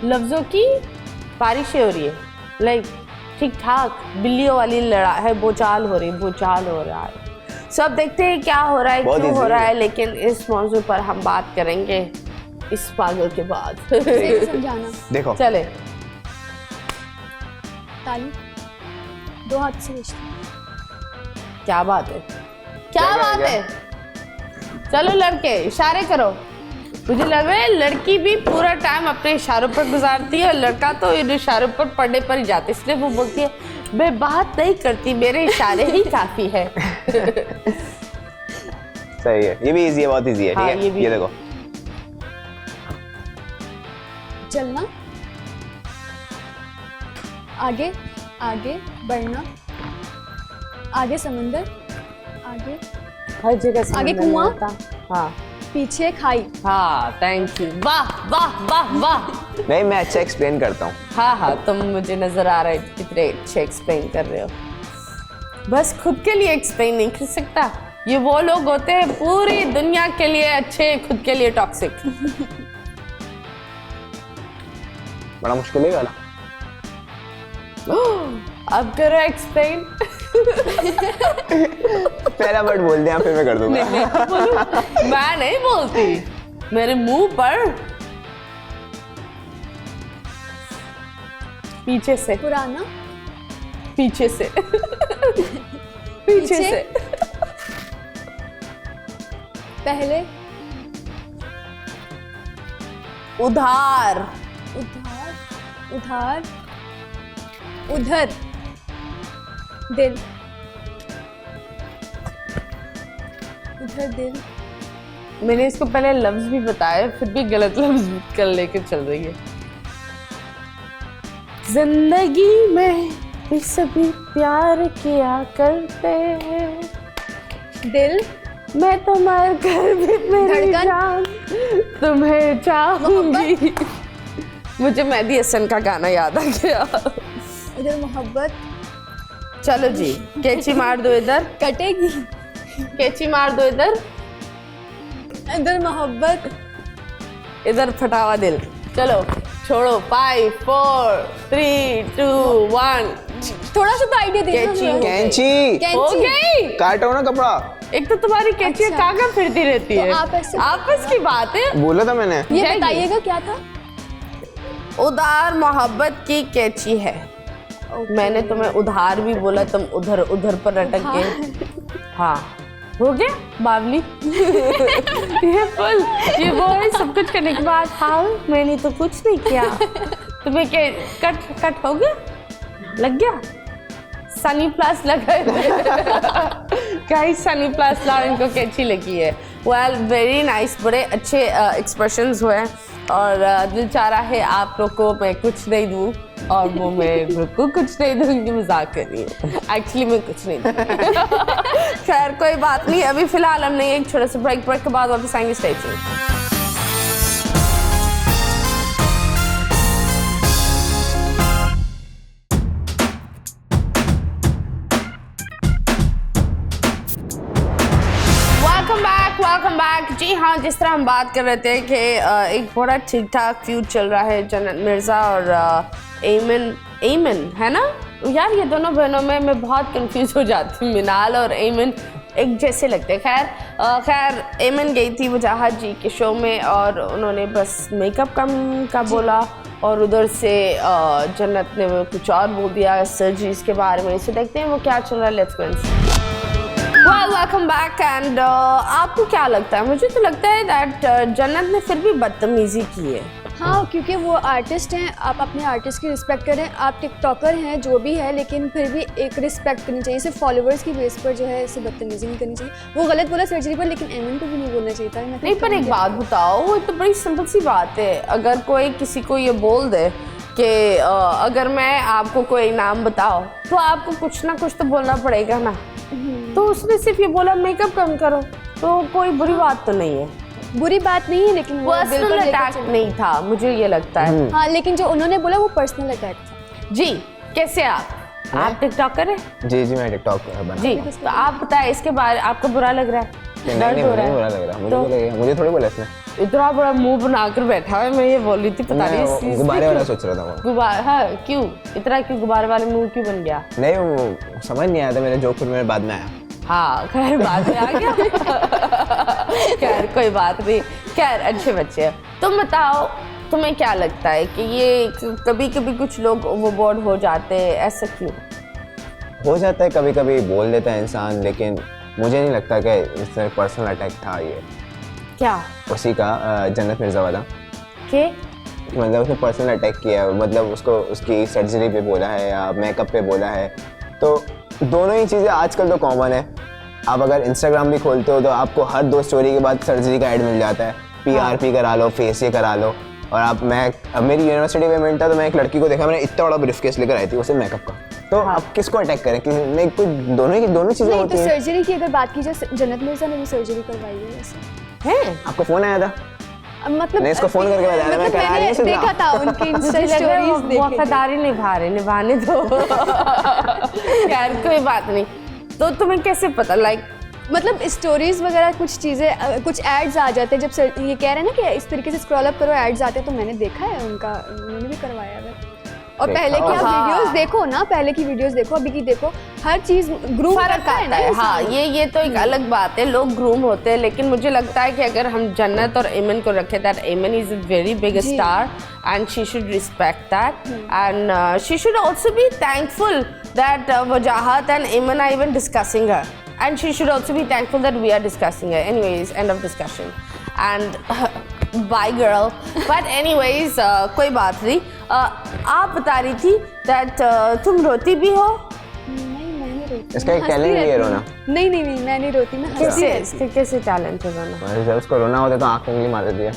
लफ्जों की बारिश हो रही है, लाइक ठीक ठाक बिल्लियों वाली लड़ाई है, बोचाल हो रहा है। सब देखते हैं क्या हो रहा है, क्यों हो रहा है, लेकिन इस मौजू पर हम बात करेंगे इस पागल के बाद। समझाना देखो चले ताली 2 हाथ से रिश्ता। क्या बात है, क्या बात है। चलो लड़के इशारे करो। मुझे लग रहा है लड़की भी पूरा टाइम अपने इशारों पर गुजारती है और लड़का तो इन इशारों पर पढ़ने पर ही जाता है, इसलिए वो बोलती है मैं बात नहीं करती, मेरे इशारे ही काफी है। सही है, ये भी इजी है, बहुत इजी है। हाँ, ठीक है, ये देखो चलना, आगे आगे बढ़ना, आगे समंदर, आगे हर जगह आगे कुआं, हाँ पीछे खाई। हाँ थैंक यू, वाह वाह वाह वाह। नहीं, मैं अच्छा एक्सप्लेन करता हूँ। हाँ तुम मुझे नजर आ रहा है कितने अच्छे एक्सप्लेन कर रहे हो। बस खुद के लिए एक्सप्लेन नहीं कर सकता, ये वो लोग होते हैं पूरी दुनिया के लिए अच्छे, खुद के लिए टॉक्सिक। बड़ा मुश्किल है गाना। अब करो एक्सप्लेन। पहला वर्ड बोल दिया फिर मैं कर दूंगा। मैं नहीं बोलती, मेरे मुंह पर पीछे से, पुराना, पीछे से, पीछे से, पहले, उधार, उधार, उधार, उधर, दिल, उधर दिल। मैंने इसको पहले लफ्ज भी बताया फिर भी गलत लफ्ज कर लेकर चल रही है। जिंदगी में भी सभी प्यार किया करते हैं, दिल, मैं तो मर कर भी मेरी धड़कन, जान तुम्हें चाहूंगी। मुझे मेहदी हसन का गाना याद आ गया। इधर मोहब्बत, चलो जी कैची मार दो इधर, कटेगी, कैची मार दो इधर, इधर मोहब्बत, इधर फटावा दिल। चलो छोड़ो, 5 4 3 2 1। थोड़ा सा तो आइडिया दे कैंची हो कैंची हो गई। काटो ना कपड़ा। एक तो तुम्हारी कैंची अच्छा। कहाँ फिरती रहती तो है, आप ऐसे आपस की बात है। बोला था मैंने। ये जाएगी। बताइएगा क्या था। उधार मोहब्बत की कैंची है। मैंने तुम्हें उधार भी बोला, तुम उधर उधर पर अटक गए। हाँ हो गया बावली। ये फुल ये वो है, सब कुछ करने के बाद हाँ मैंने तो कुछ नहीं किया। तुम्हें क्या कट हो गया, लग गया सनी प्लस लगा। गाइस सनी प्लस लाओ, इनको कैंची लगी है। वेल वेरी नाइस, बड़े अच्छे एक्सप्रेशंस हुए और दिल चाह रहा है आप लोग को मैं कुछ नहीं दूँ और वो मैं बिल्कुल कुछ नहीं दूँगी, मजाक कर रही हूँ, एक्चुअली मैं कुछ नहीं दूँगी। खैर कोई बात नहीं, अभी फिलहाल हमने एक छोटे से ब्रेक के बाद वापस आएंगे स्टेज पे। Welcome back. जी हाँ, जिस तरह हम बात कर रहे थे कि एक बड़ा ठीक ठाक फ्यूड चल रहा है जन्नत मिर्ज़ा और एमन है ना यार, ये दोनों बहनों में मैं बहुत कंफ्यूज हो जाती हूँ। मिनाल और एमन एक जैसे लगते हैं। खैर एमन गई थी वजाहत जी के शो में और उन्होंने बस मेकअप का बोला और उधर से जन्नत ने वो कुछ और बोल दिया सर्जरीज के बारे में। इसे देखते हैं वो क्या चल रहा है। Let's go. Welcome back. And आपको क्या लगता है? मुझे तो लगता है दैट जन्नत ने फिर भी बदतमीजी की है। हाँ, क्योंकि वो आर्टिस्ट हैं, आप अपने आर्टिस्ट की रिस्पेक्ट करें। आप टिकटॉकर हैं जो भी है, लेकिन फिर भी एक रिस्पेक्ट करनी चाहिए। सिर्फ फॉलोअर्स की बेस पर जो है इसे बदतमीजी नहीं करनी चाहिए। वो गलत बोला सर्जरी पर, लेकिन एमन को भी नहीं बोलना चाहिए था। नहीं, पर एक बात बताओ, वो तो बड़ी सिंपल सी बात है। अगर कोई किसी को ये बोल दे कि अगर मैं आपको कोई नाम बताओ तो आपको कुछ ना कुछ तो बोलना पड़ेगा ना। तो उसने सिर्फ ये बोला मेकअप कम करो, तो कोई बुरी बात तो नहीं है। बुरी बात नहीं है, लेकिन वो दिल पर्सनल पर लेकर अटैक चले। नहीं था, मुझे ये लगता है। हाँ, लेकिन जो उन्होंने बोला वो पर्सनल अटैक था। जी कैसे आप? आप टिकटॉकर हैं? जी मैं टिकटॉक बना। जी, तो आप बताएं इसके बारे, आपको बुरा लग रहा है? नहीं दर्द हो मुझे रहा बुरा है? लग रहा है, मुझे तो- तो लगेगा, मुझे थोड़ी बोला इसने। इतना बड़ा मुंह बनाकर बैठा है, मैं ये बोल रही थी पता नहीं इस मैं चीज़ गुब्बारे से वाला क्यों- सोच रहा था वो। गुब्बारे, हाँ क्यों इतना, क्यों गुब्बारे वाले मुंह क्यों बन गया? नहीं वो समझ नहीं आया था, मेरे जोक फिर मेरे बाद में आया। हाँ खैर बाद में आ गया। खैर कोई बात नहीं, खैर अच्छे बच्चे हैं। तुम बताओ तुम्हें क्या लगता है कि ये कभी कभी कुछ लोग ओवरबोर्ड हो जाते हैं, ऐसा क्यों? हो जाता है कभी कभी, बोल देता है इंसान, लेकिन मुझे नहीं लगता कि इससे पर्सनल अटैक था ये क्या उसी का, जन्नत मिर्जा वाला। के मतलब उसने पर्सनल अटैक किया है, मतलब उसको उसकी सर्जरी पे बोला है या मेकअप पे बोला है। तो दोनों ही चीज़ें आजकल तो कॉमन है। आप अगर इंस्टाग्राम भी खोलते हो तो आपको हर 2 स्टोरी के बाद सर्जरी का ऐड मिल जाता है, PRP करा लो, फेस ये करा लो। और अब मेरी यूनिवर्सिटी में मिलता तो मैं एक लड़की को देखा, मैंने इतना बड़ा ब्रीफकेस लेकर आई थी उसे मेकअप का। तो आप किसको अटैक करें कि नहीं, कुछ दोनों चीज़ें नहीं, होती तो हैं। सर्जरी की अगर बात की जाए, जन्नत मिर्जा ने भी सर्जरी करवाई है वैसे। है? आपको फ़ोन आया था? मतलब नहीं, इसको फोन करके बताया, मैं मतलब करा रही मैंने हूँ सिर्फ देखा था उनकी इंस्टा मुझे लग रहा है वो स्टोरीज देखे थे। वफादारी निभा रहे, निभाने दो। यार कोई बात नहीं। तो तुम्हें कैसे पता, लाइक मतलब स्टोरीज वगैरह कुछ चीज़ें, कुछ एड्स आ जाते हैं जब ये कह रहे हैं ना कि इस तरीके से स्क्रॉल अप करो एड्स आते हैं, तो मैंने देखा है उनका, उन्होंने भी करवाया है। और देखा पहले की आप हाँ। वीडियोस देखो ना, पहले की वीडियोस देखो, अभी की देखो, हर चीज़ ग्रूम फर्क करता है आता ना है। हाँ इंसान। ये तो एक अलग बात है, लोग ग्रूम होते हैं, लेकिन मुझे लगता है कि अगर हम जन्नत और एमन को रखें, that Aiman is a very big G. Star and she should respect that and she should also be thankful that Wajahat and Aiman are even discussing her, and she should also be thankful that we are discussing her. Anyways, end of discussion. And bye girl. But anyways, कोई बात नहीं। आप बता रही थी that तुम रोती भी हो? नहीं, मैं नहीं रोती। इसका मैं एक हंसती talent भी है रहती रोना। हूँ। नहीं, मैं नहीं रोती, मैं हंसती कैसे रहती इसके कैसे टैलेंट है रोना? और जब उसको रोना होता तो आँख उंगली मार देती है।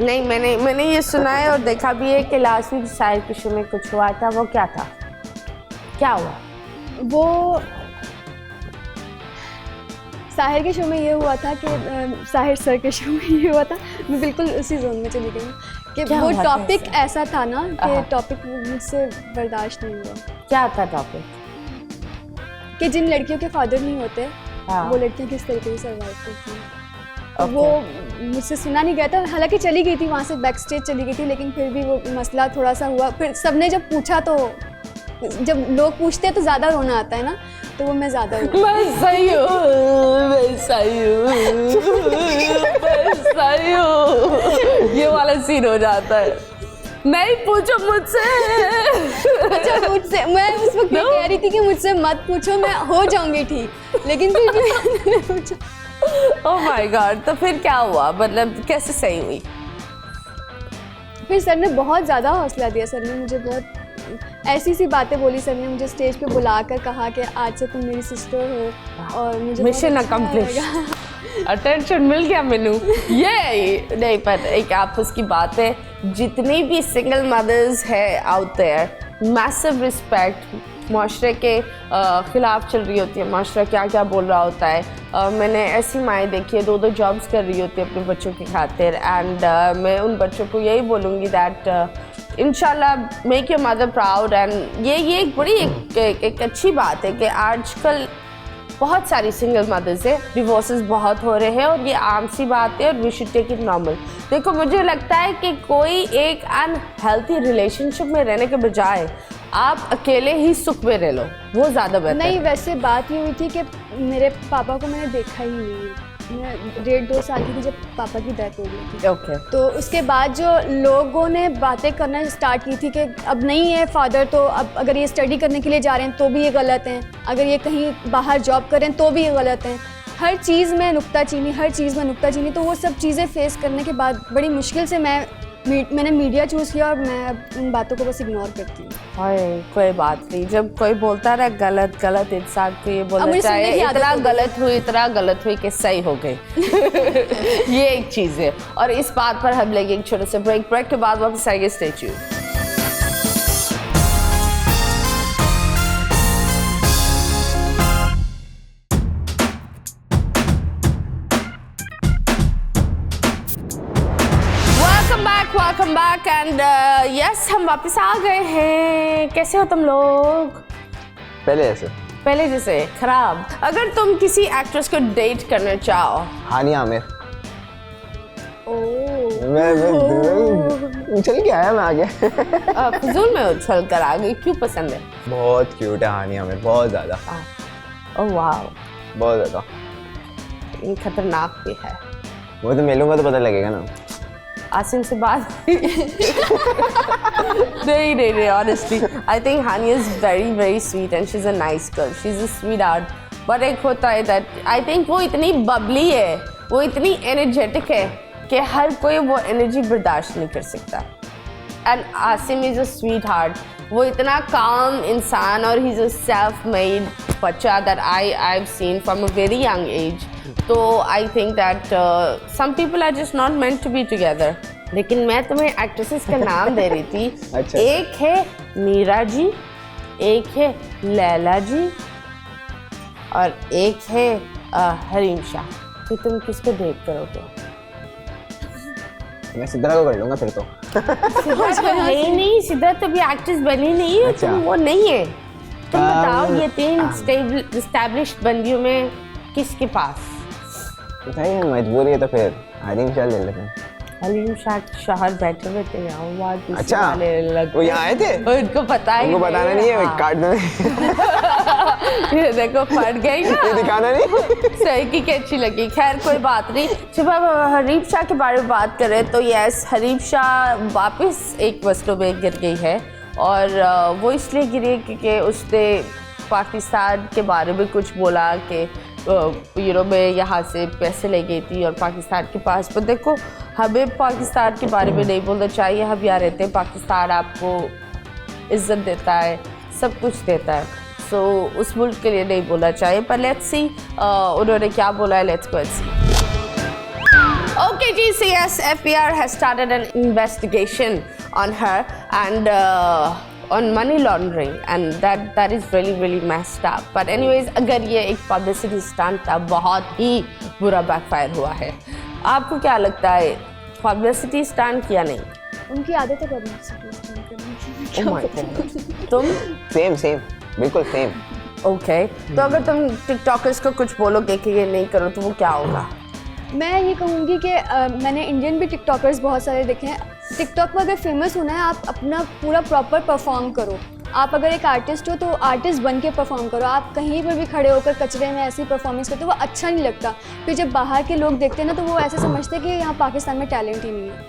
नहीं मैंने ये सुना है और देखा भी है कि लास्ट वीक साहिर के शो में कुछ हुआ था, वो क्या था, क्या हुआ? हूँ। वो साहिर के शो में ये हुआ था कि साहिर सर के शो में ये हुआ था, मैं बिल्कुल उसी जोन में चली गई कि क्या वो हुआ था टॉपिक ऐसा? ऐसा था ना कि हाँ। टॉपिक मुझसे बर्दाश्त नहीं हुआ क्या था टॉपिक? कि जिन लड़कियों के फादर नहीं होते, हाँ। वो लड़कियां किस तरीके से सर्वाइव करती हैं। Okay. वो मुझसे सुना नहीं गया था, हालांकि चली गई थी वहाँ से, बैक स्टेज चली गई थी, लेकिन फिर भी वो मसला थोड़ा सा हुआ। फिर सबने जब पूछा, तो जब लोग पूछते हैं तो ज़्यादा रोना आता है ना, तो वो मैं ज़्यादा रोई। मैं सही हूँ। ये वाला सीन हो जाता है। नहीं पूछो मुझसे। अच्छा, मुझसे, मैं उस वक्त ये कह रही थी कि मुझसे मत पूछो, मैं हो जाऊंगी ठीक, लेकिन फिर भी मैंने पूछा। ओह माय गॉड, तो फिर क्या हुआ, मतलब कैसे सही हुई? फिर सर ने बहुत ज़्यादा हौसला दिया। सर ने मुझे बहुत ऐसी सी बातें बोली। सर ने मुझे स्टेज पे बुलाकर कहा कि आज से तुम मेरी सिस्टर हो, और मुझे मिशन बहुत अच्छा अकम्प्लिश। लगा। अटेंशन मिल गया मेनू। ये नहीं, पर एक आपस की बात है, जितनी भी सिंगल मदर्स है आउट देयर, मैसिव रिस्पेक्ट। माशरे के ख़िलाफ़ चल रही होती है, माशरा क्या क्या बोल रहा होता है। मैंने ऐसी माएँ देखी है 2-2 जॉब्स कर रही होती है अपने बच्चों की खातिर, एंड मैं उन बच्चों को यही बोलूँगी दैट इंशाल्लाह make your mother proud. And ये एक बड़ी एक अच्छी बात है कि आजकल बहुत सारी सिंगल मदर्स है, डिवोर्सेस बहुत हो रहे हैं, और ये आम सी बात है, और we should take it normal. देखो मुझे लगता है कि कोई एक अनहेल्थी रिलेशनशिप में रहने के बजाय आप अकेले ही सुख में रह लो, वो ज़्यादा बेहतर नहीं, है। वैसे बात ये हुई थी कि मेरे पापा को मैंने देखा ही नहीं। मैं 1.5-2 साल की थी जब पापा की डेथ हो गई थी। ओके। तो उसके बाद जो लोगों ने बातें करना स्टार्ट की थी कि अब नहीं है फादर, तो अब अगर ये स्टडी करने के लिए जा रहे हैं तो भी ये गलत हैं, अगर ये कहीं बाहर जॉब कर रहे हैं तो भी ये गलत हैं, हर चीज़ में नुक्ताचीनी, हर चीज़ में नुक्ताचीनी। तो वो सब चीज़ें फेस करने के बाद बड़ी मुश्किल से मैंने मीडिया चूज़ किया, और मैं अब उन बातों को बस इग्नोर करती हूँ। हाय कोई बात नहीं, जब कोई बोलता रहा गलत गलत इंसान को ये बोलना मुझे चाहिए सुनने की आदत इतना हो गई। इतना गलत हुई कि सही हो गई। ये एक चीज़ है, और इस बात पर हम लेंगे एक छोटे से ब्रेक के बाद वापस आएंगे। Stay tuned. Welcome back and yes हम वापस आ गए हैं। कैसे हो तुम लोग? पहले जैसे खराब। अगर तुम किसी एक्ट्रेस को डेट करना चाहो, हानिया आमिर। मैं उछल के आया मैं आगे। फजूल में उछल कर आ गई। क्यों पसंद है? बहुत क्यूट है हानिया आमिर, बहुत ज्यादा। ओह वाह, बहुत ज्यादा। ये खतरनाक भी है। वो तो मिलूंगा तो पता लगेगा ना। आसिम से बात नहीं honestly I think Hani is very sweet and she's a nice girl, she's a sweetheart, but एक होता है that I think वो इतनी बबली है, वो इतनी एनर्जेटिक है कि हर कोई वो एनर्जी बर्दाश्त नहीं कर सकता। And Asim is a sweetheart, वो इतना काम इंसान और he is a self made बच्चा that I've seen from a very young age। तो I think that some people are just not meant to be together. लेकिन मैं तुम्हें एक्ट्रेसेस का नाम दे रही थी। अच्छा। एक है मीरा जी, एक है लैला जी और एक है हरीम शाह। तो तुम किसको डेट करोगे? मैं सिद्रा को कर लूंगा फिर तो। नहीं सिद्धा तो भी एक्ट्रेस बनी नहीं है। अच्छा। तुम वो नहीं है। तुम बताओ ये 3 एस्टैब्लिश्ड बंदियों में किसके पास? बताइए, मजबूरी है तो फिर हरीम शाह ले लेते हैं। हलीम शाह शहर बैठे हुए थे यहाँ, वहाँ दूसरे अच्छा, वाले लगते वो यहाँ आए थे? उनको पता ही उनको बताना नहीं है, हाँ। काट दो। ये देखो फट गई ना। ये दिखाना नहीं। सही की क्या अच्छी लगी। खैर कोई बात नहीं। जब हम हरीम शाह के बारे में बात करें तो यस, हरीम शाह वापस एक मसलों में गिर गई है और वो इसलिए गिरी क्योंकि उसने पाकिस्तान के बारे में कुछ बोला कि मैं यहाँ से पैसे ले गई थी और पाकिस्तान के पास। पर देखो, हमें पाकिस्तान के बारे में नहीं बोलना चाहिए। हम यहाँ रहते हैं, पाकिस्तान आपको इज्जत देता है, सब कुछ देता है। सो उस मुल्क के लिए नहीं बोलना चाहिए। पर लेट्स सी उन्होंने क्या बोला है, let's go and see. Okay, GCS FBR has started an investigation on her and on money laundering, and that is really messed up. But anyways, अगर ये एक publicity stunt था, बहुत ही बुरा backfire हुआ है। आपको क्या लगता है, publicity stunt या नहीं? उनकी आदत है publicity stunt करने की। Oh my God. तुम? सेम बिल्कुल सेम। Okay, तो अगर तुम टिकटॉकर्स को कुछ बोलोगे कि ये नहीं करो तो वो क्या होगा? मैं ये कहूँगी कि मैंने इंडियन भी टिकटॉकर्स बहुत सारे देखे हैं। टिकटॉक पर अगर फेमस होना है, आप अपना पूरा प्रॉपर परफॉर्म करो। आप अगर एक आर्टिस्ट हो तो आर्टिस्ट बन के परफॉर्म करो। आप कहीं पर भी खड़े होकर कचरे में ऐसी परफॉर्मेंस करते हो, वो अच्छा नहीं लगता। फिर जब बाहर के लोग देखते हैं ना, तो वो ऐसे समझते हैं कि यहाँ पाकिस्तान में टैलेंट ही नहीं है।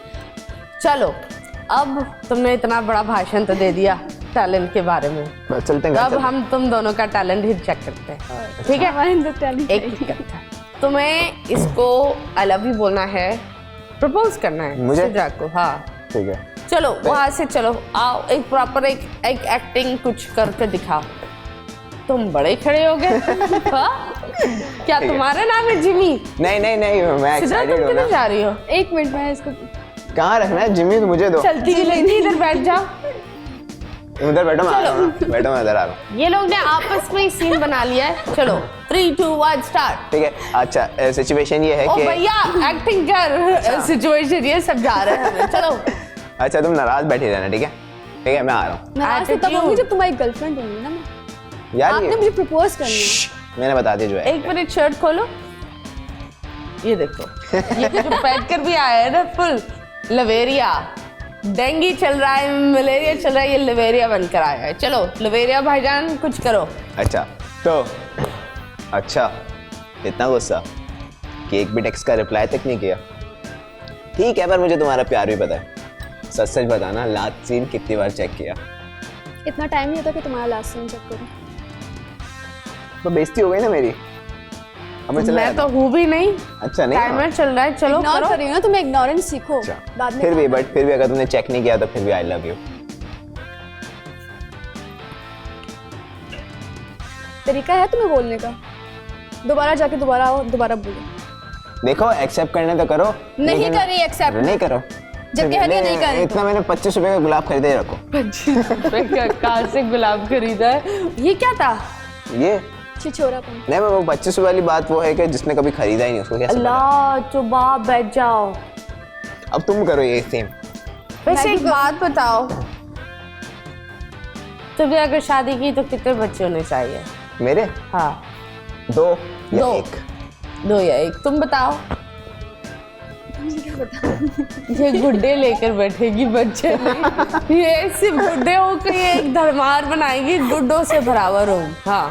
चलो, अब तुमने इतना बड़ा भाषण तो दे दिया टैलेंट के बारे में। चलते हैं अब हम तुम दोनों का टैलेंट ही चेक करते हैं, ठीक है? हमारे अंदर टैलेंट एक करता है। तुम्हें इसको आई लव यू बोलना है, प्रपोज करना है मुझे? सिद्रा को। हाँ ठीक है। चलो वहाँ से चलो, आओ एक प्रॉपर एक एक्टिंग कुछ करके दिखाओ। तुम बड़े खड़े हो गए। हाँ? क्या तुम्हारा नाम है जिमी? नहीं मैं सिद्रा एक्साइटेड तुम हूँ ना। किधर जा रही हो? 1 मिनट में इसको कहाँ रखना है जिमी? तो मुझे दो। चलती हुई लगती, इधर बैठ जाओ। उधर बैठो, मैं आ रहा हूँ। बैठो, मैं इधर आ रहा हूँ। ये लोग ने आपस में सीन बना लिया है। चलो 3, 2, 1 स्टार्ट। ठीक है। अच्छा, सिचुएशन ये है ओ कि भैया एक्टिंग कर, सिचुएशन ये सब जा रहे हैं। चलो अच्छा, तुम नाराज बैठे रहना, ठीक है? ठीक है, मैं आ रहा हूँ। मैं आज तब होंगी जब तुम्हारी गर्लफ्रेंड होंगी ना। यार आपने मुझे प्रपोज करना है। मैंने बता दिया जो है। 1 मिनट शर्ट खोलो। ये देखो, ये जो पहन कर भी आया है ना, फुल लवेरिया। डेंगू चल रहा है, मलेरिया चल रहा है, ये लवेरिया बनकर आया है। चलो लवेरिया भाईजान कुछ करो। अच्छा तो अच्छा, इतना गुस्सा कि एक भी टेक्स्ट का रिप्लाई तक नहीं किया। ठीक है, पर मुझे तुम्हारा प्यार भी पता है। सच बताना, लास्ट सीन कितनी बार चेक किया? इतना टाइम नहीं होता कि तुम्हारा लास्ट सीन चेक करूं। तो बेइज्जती हो गई ना मेरी। अब मैं चला मैं जाता तो हूँ भी नहीं। हूँ। अच्छा नहीं टाइमर चल रहा है, चलो इग्नोर करो। कर रही हो ना, तुम्हें इग्नोरेंस सीखो। अच्छा, बाद में फिर भी अगर तुमने चेक नहीं किया तो फिर भी आई लव यू। तरीका है तुम्हें बोलने का। दोबारा जाके दोबारा आओ, दोबारा बोलो। देखो, एक्सेप्ट करने तो करो। नहीं लेकिन- कर रही एक्सेप्ट। नहीं करो। जब कह रही है नहीं कर रही इतना मैंने 25 रुपए का गुलाब खरीदे रखो। 25 रुपए का कहाँ से गुलाब खरीदा है? ये क्या था? ये छिछोरापन। नहीं, मैं वो 25 रुपए वाली बात वो है कि जिसने कभी खरीदा ही नहीं उसको कैसे पता? अल्लाह, चुप बैठ जाओ। अब तुम करो ये सेम। वैसे एक बात बताओ, तुमने अगर शादी की तो कितने बच्चे होने चाहिए? मेरे हाँ 2 या दो। 1? 2 या 1, तुम बताओ। ये गुड्डे लेकर बैठेगी बच्चे नहीं। ये सिर्फ गुड्डे होकर ये एक धर्मार बनाएगी, गुड्डों से बराबर हो। हाँ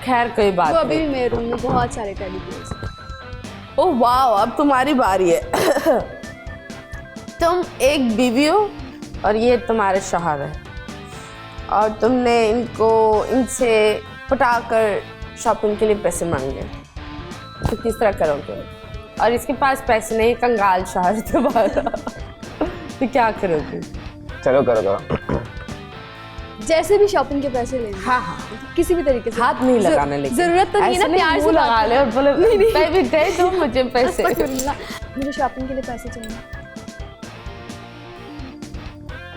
खैर कोई बात वो अभी नहीं। भी मेरे रूम में बहुत सारे टेडी बियर्स। ओह वाओ, अब तुम्हारी बारी है। तुम एक बीवी हो और ये तुम्हारे शौहर है, और तुमने इनसे पटाकर शॉपिंग के लिए पैसे मांगे, तो किस तरह करोगे? और इसके पास पैसे नहीं, कंगाल शौहर है तुम्हारा, तो क्या करोगे? चलो करो। जैसे भी शॉपिंग के पैसे लेने, हाँ हाँ, किसी भी तरीके से हाथ नहीं लगाने लगे। जरूरत तो नहीं है ना, प्यार से लगा ले और बोले बेबी दे दो मुझे पैसे। मुझे शॉपिंग के लिए पैसे चाहिए,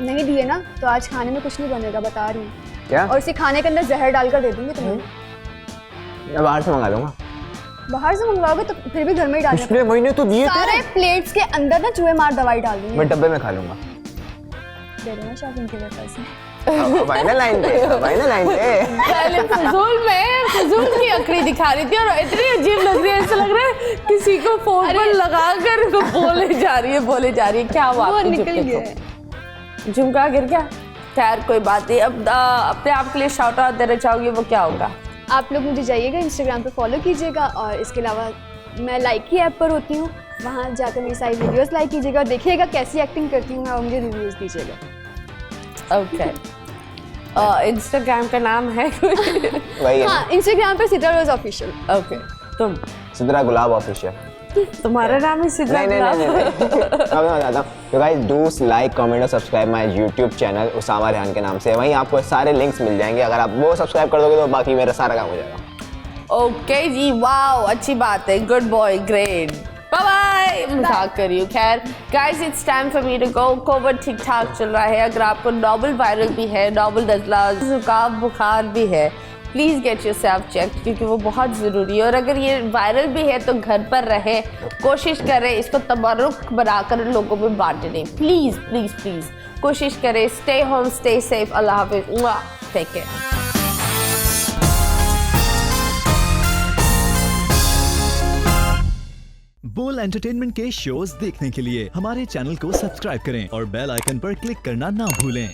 नहीं दिए ना तो आज खाने में कुछ नहीं बनेगा, बता रही हूँ। क्या? और इसे खाने के अंदर जहर डालकर दे दूंगी तुम्हें। मैं बाहर से मंगा लूंगा। बाहर से मंगवाओगे तो फिर भी घर में ही डाल पिछले महीने तो दिए सारे प्लेट्स के अंदर ना चूहे मार दवाई डाल दूंगी। मैं डब्बे में खा लूंगा। दे देना शॉपिंग के लिए पैसे। भाई ना लाइन पे पहले फजूल की अकड़ी दिखा रही थी और इतनी अजीब लग रही है, ऐसा लग रहा है किसी को फोन पर लगा कर बोले जा रही है। क्या हुआ? वो आपके निकल झुमके गया को? है। झुमका गिर गया? खैर कोई बात नहीं। अब अपने आप के लिए शाउट आउट देना चाहोगे, वो क्या होगा? आप लोग मुझे जाइएगा इंस्टाग्राम पे फॉलो कीजिएगा, और इसके अलावा मैं लाइक की ऐप पर होती हूँ, वहाँ जाकर मेरी सारी वीडियोस लाइक कीजिएगा और देखिएगा कैसी एक्टिंग करती हूँ मैं, और मुझे रिव्यूज़ दीजिएगा। ओके। इंस्टाग्राम का नाम है वही है। हाँ, इंस्टाग्राम पे सिद्रा रोज ऑफिशियल। ओके। तुम? सिद्रा गुलाब ऑफिशियल। तुम्हारा नाम ही सिद्रा नहीं गुलाब? अब मैं बताता हूँ। तो गाइस डू लाइक कमेंट और subscribe my YouTube channel Usama Rehan के नाम से। वहीं आपको सारे लिंक्स मिल जाएंगे, अगर आप वो सब्सक्राइब कर दोगे तो बाकी मेरा सारा काम हो जाएगा। ओके जी, वाओ अच्छी बात है, good boy, great, bye bye. मजाक कर रही हूँ। खैर guys, it's time for me to go. Covid ठीक ठाक चल रहा है, अगर आपको नॉबल वायरल भी है, नॉबल नज़ला, जुकाम, बुखार भी है, प्लीज़ गेट योरसेल्फ चेक, क्योंकि वो बहुत ज़रूरी है। और अगर ये वायरल भी है तो घर पर रहे, कोशिश करें इसको तबरुक बनाकर लोगों में बांटने। प्लीज़ प्लीज़ प्लीज़ कोशिश करें। Stay home, stay safe. अल्लाह हाफिज़, टेक केयर। बोल एंटरटेनमेंट के शोज देखने के लिए हमारे चैनल को सब्सक्राइब करें और बेल आइकन पर क्लिक करना ना भूलें।